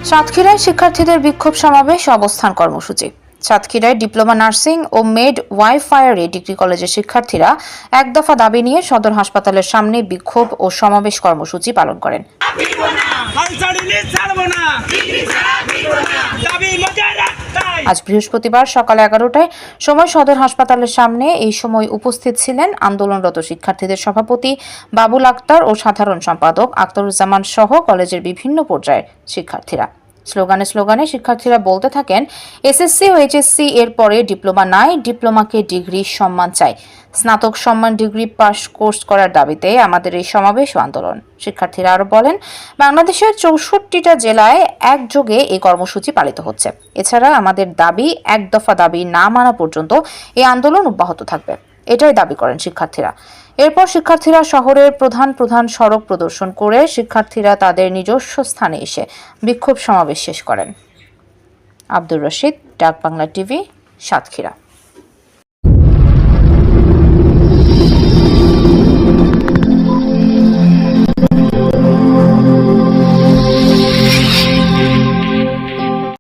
সাতক্ষীরায় শিক্ষার্থীদের বিক্ষোভ সমাবেশ অবস্থান কর্মসূচি। সাতক্ষীরায় ডিপ্লোমা নার্সিং ও মেড ওয়াইফায়ারে ডিগ্রি কলেজের শিক্ষার্থীরা এক দফা দাবি নিয়ে সদর হাসপাতালের সামনে বিক্ষোভ ও সমাবেশ কর্মসূচি পালন করেন। আজ বৃহস্পতিবার সকাল 11টায় সময় সদর হাসপাতালের সামনে এই সময় উপস্থিত ছিলেন আন্দোলনরত শিক্ষার্থীদের সভাপতি বাবুল আক্তার ও সাধারণ সম্পাদক আক্তারুজ্জামান সহ কলেজের বিভিন্ন পর্যায়ের শিক্ষার্থীরা। স্লোগানে শিক্ষার্থীরা বলতে থাকেন, এসএসসি ও এইচএসসি এর পরে ডিপ্লোমা নাই, ডিপ্লোমাকে ডিগ্রি সম্মান চাই। স্নাতক সম্মান ডিগ্রি পাস কোর্স করার দাবিতে আমাদের এই সমাবেশ ও আন্দোলন। শিক্ষার্থীরা আরো বলেন, বাংলাদেশের 64টা জেলায় একযোগে এই কর্মসূচি পালিত হচ্ছে। এছাড়া আমাদের দাবি, এক দফা দাবি না মানা পর্যন্ত এই আন্দোলন অব্যাহত থাকবে, এটাই দাবি করেন শিক্ষার্থীরা। এরপর শিক্ষার্থীরা শহরের প্রধান সড়ক প্রদর্শন করে শিক্ষার্থীরা তাদের নিজস্ব স্থানে এসে বিক্ষোভ সমাবেশ শেষ করেন। আব্দুর রশিদ, ডাক বাংলা টিভি, সাতক্ষীরা।